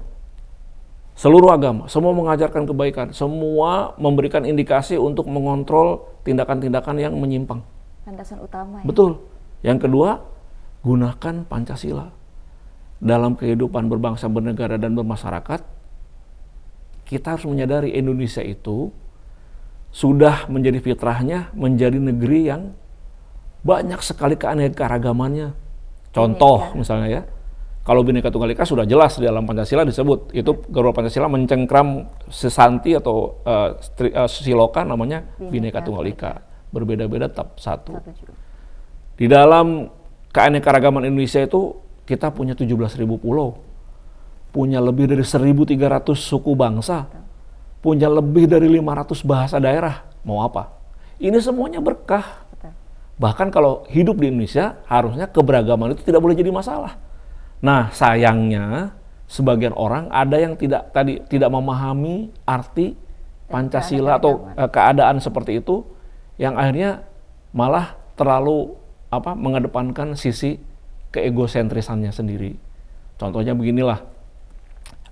Speaker 1: Seluruh agama. Semua mengajarkan kebaikan. Semua memberikan indikasi untuk mengontrol tindakan-tindakan yang menyimpang.
Speaker 2: Landasan utama ya?
Speaker 1: Betul. Yang kedua, gunakan Pancasila. Dalam kehidupan berbangsa, bernegara, dan bermasyarakat, kita harus menyadari Indonesia itu sudah menjadi fitrahnya menjadi negeri yang banyak sekali keanekaragamannya. Contoh misalnya ya, kalau Bhinneka Tunggal Ika sudah jelas di dalam Pancasila disebut, itu Garuda Pancasila mencengkram sesanti atau siloka namanya Bhinneka Tunggal Ika. Berbeda-beda tetap satu. Di dalam keanekaragaman Indonesia itu kita punya 17.000 pulau. Punya lebih dari 1.300 suku bangsa, punya lebih dari 500 bahasa daerah. Mau apa? Ini semuanya berkah. Bahkan kalau hidup di Indonesia, harusnya keberagaman itu tidak boleh jadi masalah. Nah, sayangnya sebagian orang ada yang tidak memahami arti Pancasila atau keadaan seperti itu, yang akhirnya malah terlalu mengedepankan sisi keegosentrisannya sendiri. Contohnya beginilah.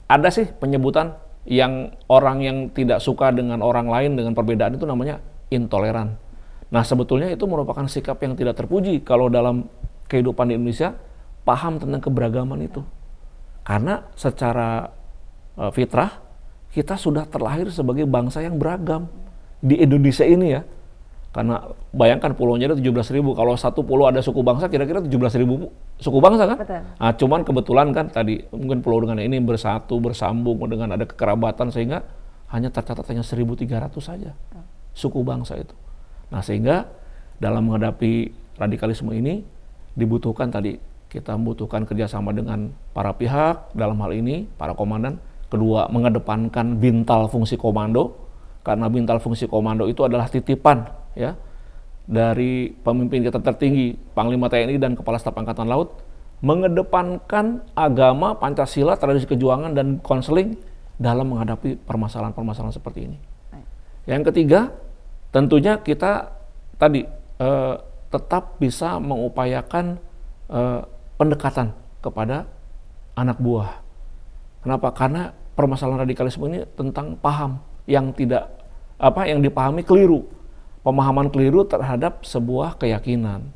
Speaker 1: Ada sih penyebutan yang orang yang tidak suka dengan orang lain dengan perbedaan itu namanya intoleran. Nah sebetulnya itu merupakan sikap yang tidak terpuji kalau dalam kehidupan di Indonesia paham tentang keberagaman itu. Karena secara fitrah kita sudah terlahir sebagai bangsa yang beragam di Indonesia ini ya. Karena bayangkan pulaunya ada 17.000, kalau satu pulau ada suku bangsa kira-kira 17.000 suku bangsa kan? Betul. Nah, cuman kebetulan kan tadi mungkin pulau dengan ini bersatu, bersambung dengan ada kekerabatan sehingga hanya tercatat hanya 1.300 saja suku bangsa itu. Nah sehingga dalam menghadapi radikalisme ini dibutuhkan kita membutuhkan kerjasama dengan para pihak, dalam hal ini para komandan. Kedua, mengedepankan Bintal fungsi komando. karena Bintal Fungsi Komando itu adalah titipan ya dari pemimpin kita tertinggi, Panglima TNI dan Kepala Staf Angkatan Laut, mengedepankan agama, Pancasila, tradisi kejuangan dan konseling dalam menghadapi permasalahan-permasalahan seperti ini. Yang ketiga, tentunya kita tadi tetap bisa mengupayakan pendekatan kepada anak buah. Kenapa? Karena permasalahan radikalisme ini tentang paham yang yang dipahami keliru, pemahaman keliru terhadap sebuah keyakinan.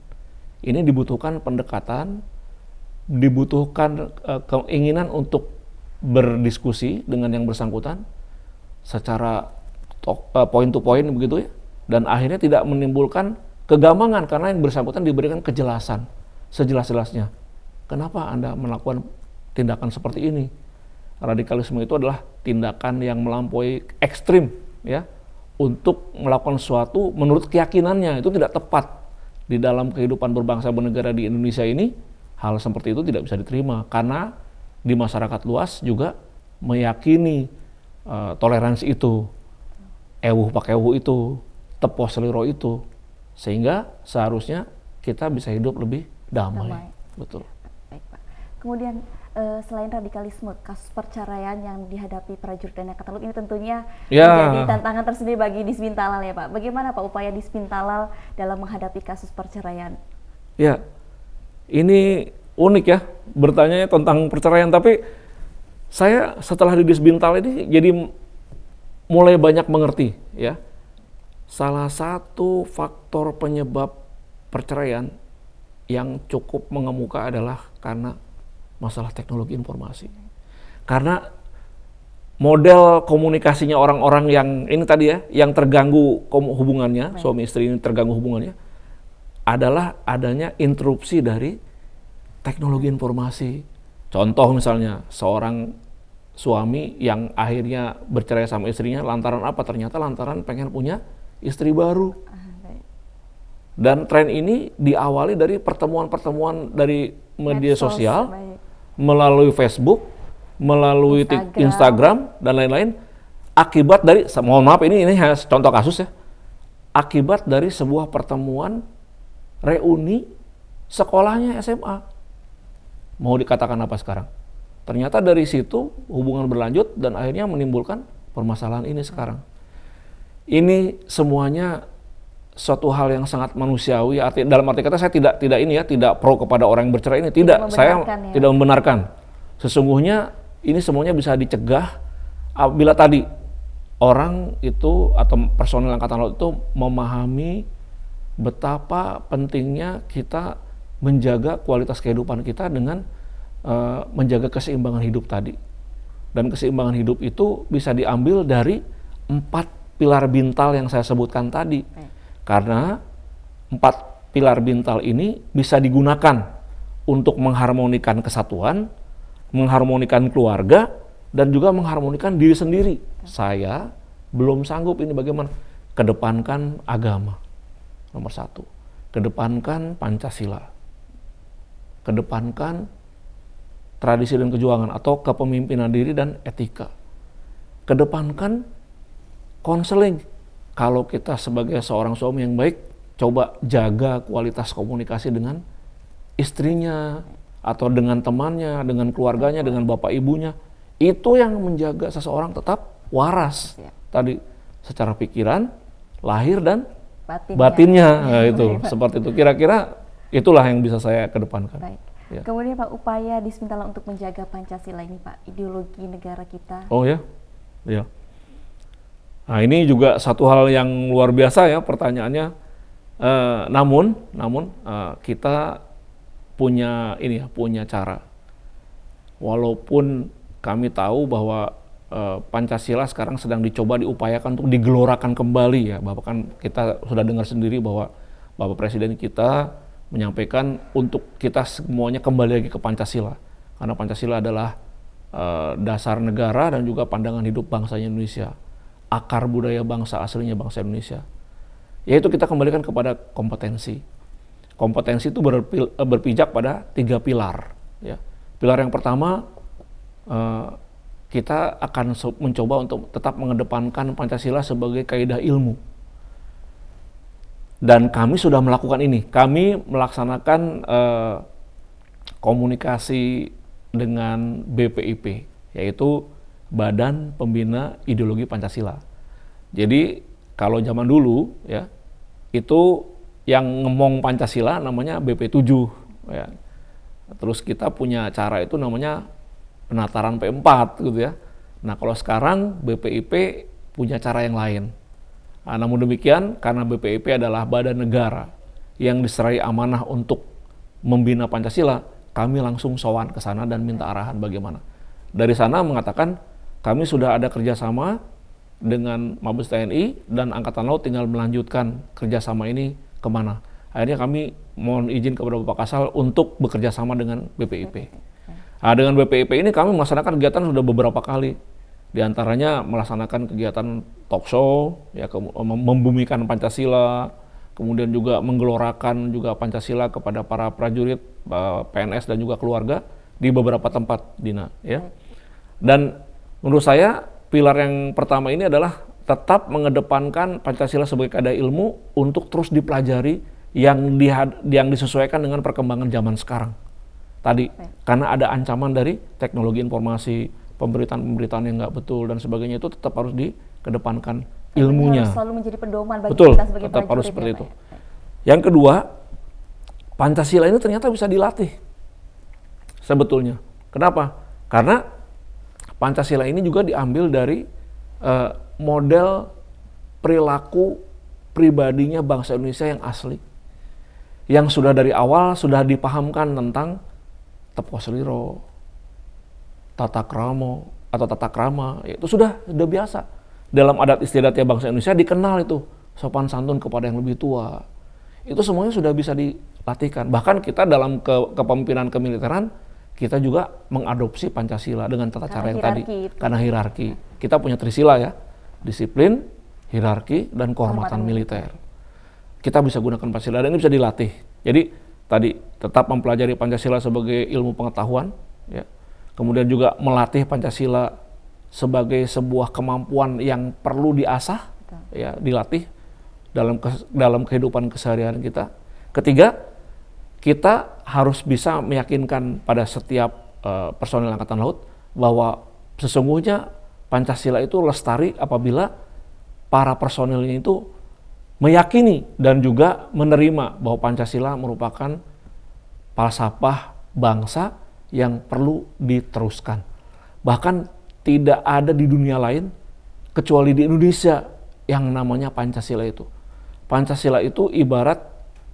Speaker 1: Ini dibutuhkan pendekatan, dibutuhkan keinginan untuk berdiskusi dengan yang bersangkutan secara point to point begitu ya, dan akhirnya tidak menimbulkan kegambangan karena yang bersangkutan diberikan kejelasan sejelas-jelasnya. Kenapa Anda melakukan tindakan seperti ini? Radikalisme itu adalah tindakan yang melampaui ekstrim ya, untuk melakukan sesuatu menurut keyakinannya. Itu tidak tepat di dalam kehidupan berbangsa bernegara di Indonesia ini. Hal seperti itu tidak bisa diterima karena di masyarakat luas juga meyakini toleransi itu, ewuh pakai ewuh itu, tepo seliro itu, sehingga seharusnya kita bisa hidup lebih damai. Betul.
Speaker 2: Baik, Pak. Kemudian selain radikalisme, kasus perceraian yang dihadapi prajurit TNI Angkatan Laut ini tentunya menjadi tantangan tersendiri bagi Disbin Talal ya Pak. Bagaimana Pak upaya Disbin Talal dalam menghadapi kasus perceraian?
Speaker 1: Ya, ini unik ya bertanya tentang perceraian, tapi saya setelah di Disbin Talal ini jadi mulai banyak mengerti ya. Salah satu faktor penyebab perceraian yang cukup mengemuka adalah karena masalah teknologi informasi. Karena model komunikasinya orang-orang yang ini tadi ya, yang terganggu hubungannya, suami istri ini terganggu hubungannya, adalah adanya interupsi dari teknologi informasi. Contoh misalnya, seorang suami yang akhirnya bercerai sama istrinya lantaran apa? Ternyata lantaran pengen punya istri baru. Dan tren ini diawali dari pertemuan-pertemuan dari media sosial, melalui Facebook, melalui Instagram dan lain-lain. Akibat dari, mohon maaf ini contoh kasus ya, akibat dari sebuah pertemuan reuni sekolahnya SMA. Mau dikatakan apa sekarang? Ternyata dari situ hubungan berlanjut dan akhirnya menimbulkan permasalahan ini sekarang. Ini semuanya suatu hal yang sangat manusiawi. Dalam arti kata saya tidak pro kepada orang yang bercerai ini. Tidak, saya tidak membenarkan. Sesungguhnya ini semuanya bisa dicegah apabila tadi orang itu atau personel Angkatan Laut itu memahami betapa pentingnya kita menjaga kualitas kehidupan kita dengan menjaga keseimbangan hidup tadi. Dan keseimbangan hidup itu bisa diambil dari 4 pilar bintal yang saya sebutkan tadi. Karena 4 pilar bintal ini bisa digunakan untuk mengharmonikan kesatuan, mengharmonikan keluarga, dan juga mengharmonikan diri sendiri. Saya belum sanggup ini bagaimana? Kedepankan agama, nomor 1. Kedepankan Pancasila. Kedepankan tradisi dan kejuangan atau kepemimpinan diri dan etika. Kedepankan konseling. Kalau kita sebagai seorang suami yang baik, coba jaga kualitas komunikasi dengan istrinya, atau dengan temannya, dengan keluarganya, dengan bapak ibunya. Itu yang menjaga seseorang tetap waras. Tadi, secara pikiran, lahir, dan batinnya. Nah, itu, seperti itu. Kira-kira itulah yang bisa saya kedepankan.
Speaker 2: Baik. Ya. Kemudian Pak, upaya Disbin Talal untuk menjaga Pancasila ini Pak, ideologi negara kita.
Speaker 1: Oh ya? Ya. Nah ini juga satu hal yang luar biasa ya pertanyaannya. Namun kita punya punya cara. Walaupun kami tahu bahwa Pancasila sekarang sedang diupayakan untuk digelorakan kembali ya. Bahkan kita sudah dengar sendiri bahwa Bapak Presiden kita menyampaikan untuk kita semuanya kembali lagi ke Pancasila. Karena Pancasila adalah dasar negara dan juga pandangan hidup bangsanya Indonesia. Akar budaya bangsa aslinya bangsa Indonesia, yaitu kita kembalikan kepada kompetensi. Kompetensi itu berpijak pada 3 pilar. Ya. Pilar yang pertama, kita akan mencoba untuk tetap mengedepankan Pancasila sebagai kaidah ilmu. Dan kami sudah melakukan ini. Kami melaksanakan komunikasi dengan BPIP, yaitu Badan Pembina Ideologi Pancasila. Jadi kalau zaman dulu ya, itu yang ngomong Pancasila namanya BP7 ya. Terus kita punya cara itu namanya penataran P4 gitu ya. Nah, kalau sekarang BPIP punya cara yang lain. Nah, namun demikian, karena BPIP adalah badan negara yang diserai amanah untuk membina Pancasila, kami langsung sowan ke sana dan minta arahan bagaimana. Dari sana mengatakan kami sudah ada kerjasama dengan Mabes TNI dan Angkatan Laut, tinggal melanjutkan kerjasama ini kemana. Akhirnya kami mohon izin kepada Bapak Kasal untuk bekerja sama dengan BPIP. Nah, dengan BPIP ini kami melaksanakan kegiatan sudah beberapa kali. Di antaranya melaksanakan kegiatan talk show, ya, membumikan Pancasila, kemudian juga menggelorakan juga Pancasila kepada para prajurit, PNS dan juga keluarga di beberapa tempat, Dina. Ya. Dan menurut saya pilar yang pertama ini adalah tetap mengedepankan Pancasila sebagai kaidah ilmu untuk terus dipelajari yang disesuaikan dengan perkembangan zaman sekarang. Tadi, karena ada ancaman dari teknologi informasi, pemberitaan-pemberitaan yang nggak betul dan sebagainya, itu tetap harus dikedepankan ilmunya.
Speaker 2: Harus selalu menjadi pedoman bagi
Speaker 1: betul,
Speaker 2: kita sebagai
Speaker 1: tetap harus
Speaker 2: prajurit,
Speaker 1: seperti
Speaker 2: ya,
Speaker 1: itu.
Speaker 2: Pak.
Speaker 1: Yang kedua, Pancasila ini ternyata bisa dilatih sebetulnya. Kenapa? Karena Pancasila ini juga diambil dari model perilaku pribadinya bangsa Indonesia yang asli, yang sudah dari awal sudah dipahamkan tentang tepo seliro, tata kramo atau tata krama, itu sudah biasa dalam adat istiadatnya bangsa Indonesia, dikenal itu sopan santun kepada yang lebih tua. Itu semuanya sudah bisa dilatihkan. Bahkan kita dalam kepemimpinan kemiliteran, kita juga mengadopsi Pancasila dengan tata cara yang tadi. Karena hierarki. Kita punya trisila ya, disiplin, hierarki, dan kehormatan militer. Kita bisa gunakan Pancasila dan ini bisa dilatih. Jadi tadi tetap mempelajari Pancasila sebagai ilmu pengetahuan, ya. Kemudian juga melatih Pancasila sebagai sebuah kemampuan yang perlu diasah, ya, dilatih dalam kehidupan keseharian kita. Ketiga, kita harus bisa meyakinkan pada setiap personil Angkatan Laut bahwa sesungguhnya Pancasila itu lestari apabila para personilnya itu meyakini dan juga menerima bahwa Pancasila merupakan falsafah bangsa yang perlu diteruskan. Bahkan tidak ada di dunia lain kecuali di Indonesia yang namanya Pancasila itu. Pancasila itu ibarat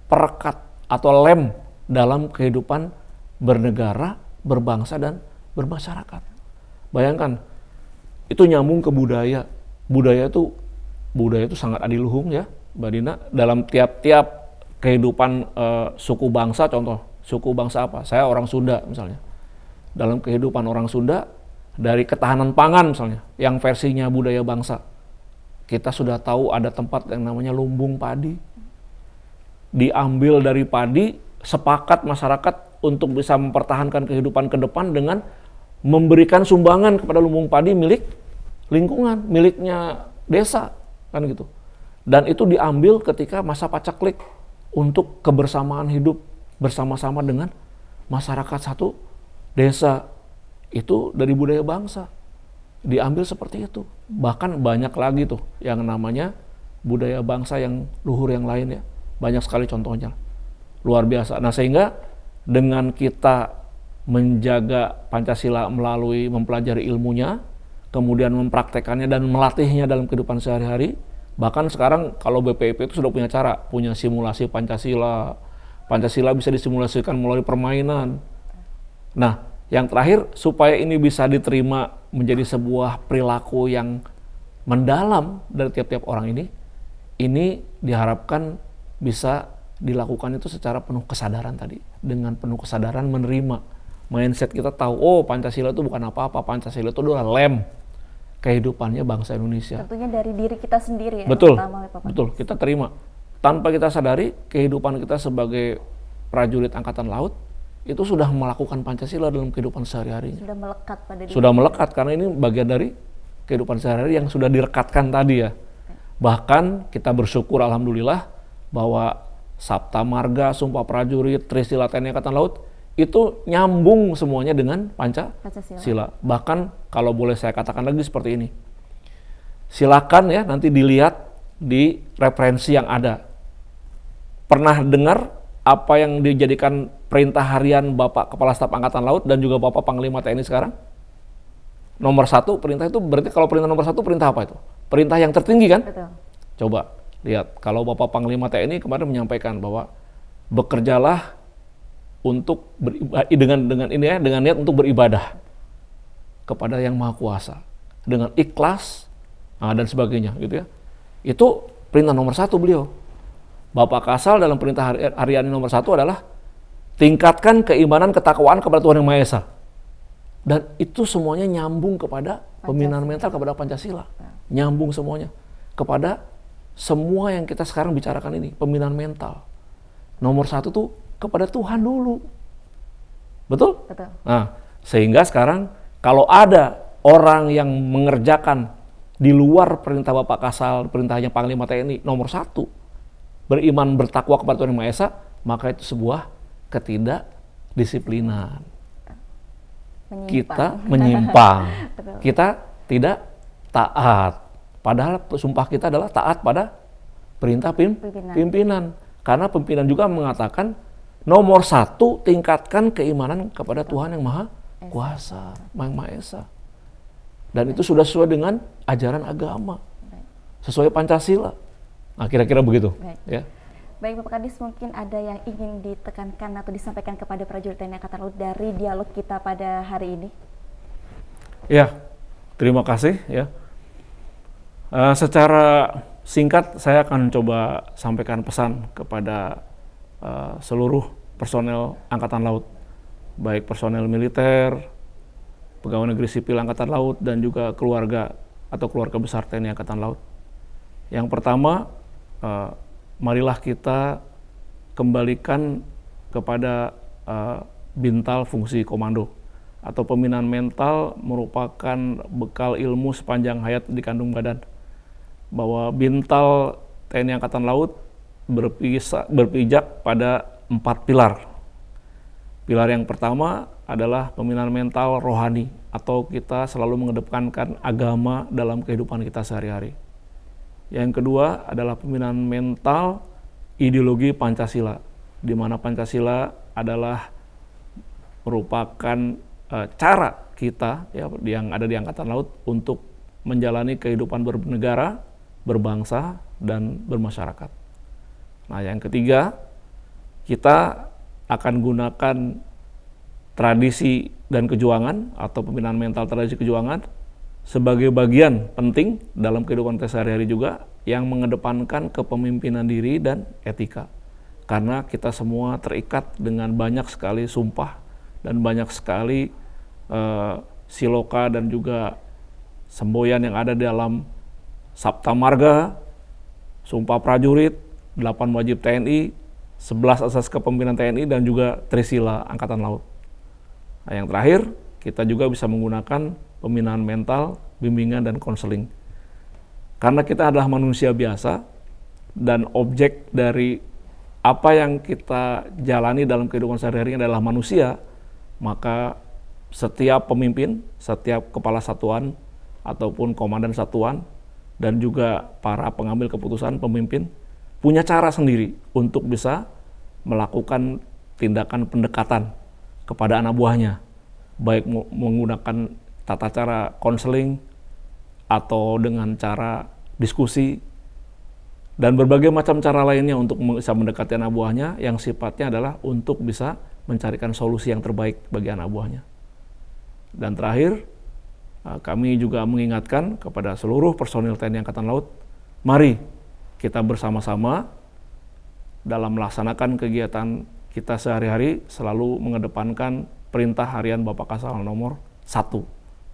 Speaker 1: perekat atau lem dalam kehidupan bernegara, berbangsa, dan bermasyarakat. Bayangkan, itu nyambung ke budaya. Budaya itu sangat adiluhung ya, Mbak Dina. Dalam tiap-tiap kehidupan suku bangsa, contoh suku bangsa apa? Saya orang Sunda misalnya. Dalam kehidupan orang Sunda, dari ketahanan pangan misalnya, yang versinya budaya bangsa, kita sudah tahu ada tempat yang namanya lumbung padi. Diambil dari padi, sepakat masyarakat untuk bisa mempertahankan kehidupan ke depan dengan memberikan sumbangan kepada lumbung padi milik lingkungan, miliknya desa, kan gitu. Dan itu diambil ketika masa pacaklik untuk kebersamaan hidup bersama-sama dengan masyarakat satu desa. Itu dari budaya bangsa. Diambil seperti itu. Bahkan banyak lagi tuh yang namanya budaya bangsa yang luhur yang lain ya. Banyak sekali contohnya. Luar biasa. Nah, sehingga dengan kita menjaga Pancasila melalui mempelajari ilmunya, kemudian mempraktekannya dan melatihnya dalam kehidupan sehari-hari, bahkan sekarang kalau BPIP itu sudah punya cara, punya simulasi Pancasila. Pancasila bisa disimulasikan melalui permainan. Nah, yang terakhir, supaya ini bisa diterima menjadi sebuah perilaku yang mendalam dari tiap-tiap orang ini diharapkan bisa dilakukan itu secara penuh kesadaran tadi. Dengan penuh kesadaran menerima. Mindset kita tahu, oh Pancasila itu bukan apa-apa, Pancasila itu adalah lem kehidupannya bangsa Indonesia.
Speaker 2: Tentunya dari diri kita sendiri ya.
Speaker 1: Betul,
Speaker 2: pertama, Bapak.
Speaker 1: betul, kita terima. Tanpa kita sadari, kehidupan kita sebagai prajurit Angkatan Laut, itu sudah melakukan Pancasila dalam kehidupan sehari-harinya.
Speaker 2: Sudah melekat pada diri.
Speaker 1: Sudah melekat, karena ini bagian dari kehidupan sehari-hari yang sudah direkatkan tadi ya. Bahkan kita bersyukur alhamdulillah bahwa Sabta Marga, Sumpah Prajurit, Trisila TNI Angkatan Laut itu nyambung semuanya dengan Pancasila. Bahkan kalau boleh saya katakan lagi seperti ini. Silakan ya nanti dilihat di referensi yang ada. Pernah dengar apa yang dijadikan perintah harian Bapak Kepala Staf Angkatan Laut dan juga Bapak Panglima TNI sekarang? Nomor 1 perintah itu berarti kalau perintah nomor 1 perintah apa itu? Perintah yang tertinggi kan?
Speaker 2: Betul.
Speaker 1: Coba lihat, kalau Bapak Panglima TNI kemarin menyampaikan bahwa bekerjalah untuk dengan niat untuk beribadah kepada Yang Maha Kuasa dengan ikhlas dan sebagainya gitu ya. Itu perintah nomor 1 beliau. Bapak Kasal dalam perintah harian nomor 1 adalah tingkatkan keimanan ketakwaan kepada Tuhan Yang Maha Esa. Dan itu semuanya nyambung kepada pembinaan mental kepada Pancasila. Nyambung semuanya kepada semua yang kita sekarang bicarakan ini, pembinaan mental. Nomor 1 tuh kepada Tuhan dulu. Betul?
Speaker 2: Betul.
Speaker 1: Nah, sehingga sekarang kalau ada orang yang mengerjakan di luar perintah Bapak Kasal, perintahnya Panglima TNI, nomor 1, beriman bertakwa kepada Tuhan Yang Maha Esa, maka itu sebuah ketidakdisiplinan. Kita menyimpang. Kita tidak taat. Padahal sumpah kita adalah taat pada perintah pimpinan. Karena pimpinan juga mengatakan nomor 1 tingkatkan keimanan kepada Tuhan Yang Maha Kuasa, Yang Maha Esa. Dan itu sudah sesuai dengan ajaran agama, sesuai Pancasila. Nah, kira-kira begitu. Ya.
Speaker 2: Baik Bapak Kadis, mungkin ada yang ingin ditekankan atau disampaikan kepada prajurit TNI Angkatan Laut dari dialog kita pada hari ini?
Speaker 1: Ya, terima kasih ya. Secara singkat saya akan coba sampaikan pesan kepada seluruh personel Angkatan Laut, baik personel militer, pegawai negeri sipil Angkatan Laut, dan juga keluarga atau keluarga besar TNI Angkatan Laut. Yang pertama, marilah kita kembalikan kepada bintal fungsi komando atau pembinaan mental merupakan bekal ilmu sepanjang hayat di kandung badan. Bahwa bintal TNI Angkatan Laut berpijak pada 4 pilar. Pilar yang pertama adalah pembinaan mental rohani atau kita selalu mengedepankan agama dalam kehidupan kita sehari-hari. Yang kedua adalah pembinaan mental ideologi Pancasila, di mana Pancasila adalah merupakan cara kita ya, yang ada di Angkatan Laut untuk menjalani kehidupan bernegara, berbangsa, dan bermasyarakat. Nah, yang ketiga, kita akan gunakan tradisi dan kejuangan atau pembinaan mental tradisi kejuangan sebagai bagian penting dalam kehidupan kita sehari-hari juga yang mengedepankan kepemimpinan diri dan etika. Karena kita semua terikat dengan banyak sekali sumpah dan banyak sekali siloka dan juga semboyan yang ada dalam Sabta Marga, Sumpah Prajurit, 8 Wajib TNI, 11 Asas Kepemimpinan TNI, dan juga Trisila Angkatan Laut. Nah, yang terakhir, kita juga bisa menggunakan pembinaan mental, bimbingan, dan konseling. Karena kita adalah manusia biasa, dan objek dari apa yang kita jalani dalam kehidupan sehari-hari adalah manusia, maka setiap pemimpin, setiap kepala satuan, ataupun komandan satuan, dan juga para pengambil keputusan, pemimpin, punya cara sendiri untuk bisa melakukan tindakan pendekatan kepada anak buahnya, baik menggunakan tata cara konseling atau dengan cara diskusi dan berbagai macam cara lainnya untuk bisa mendekati anak buahnya yang sifatnya adalah untuk bisa mencarikan solusi yang terbaik bagi anak buahnya. Dan terakhir, kami juga mengingatkan kepada seluruh personil TNI Angkatan Laut, mari kita bersama-sama dalam melaksanakan kegiatan kita sehari-hari selalu mengedepankan perintah harian Bapak Kasal nomor 1,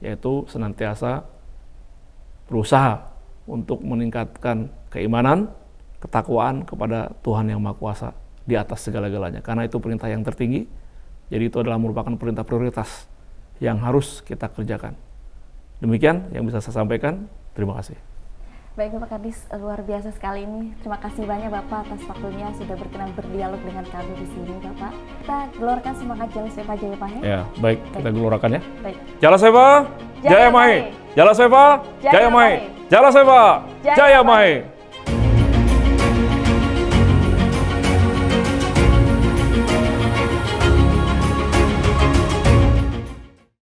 Speaker 1: yaitu senantiasa berusaha untuk meningkatkan keimanan, ketakwaan kepada Tuhan Yang Maha Kuasa di atas segala-galanya. Karena itu perintah yang tertinggi Jadi itu adalah merupakan perintah prioritas yang harus kita kerjakan. Demikian yang bisa saya sampaikan. Terima kasih.
Speaker 2: Baik Bapak Kadis, luar biasa sekali ini. Terima kasih banyak Bapak atas waktunya sudah berkenan berdialog dengan kami di sini Bapak. Kita gelorakan semangat Jalaswepa Jaya Mahe.
Speaker 1: Ya, baik, kita gelorakan ya.
Speaker 2: Baik.
Speaker 1: Jalaswepa Jaya Mahe. Jalaswepa Jaya Mahe. Jalaswepa Jaya Mahe.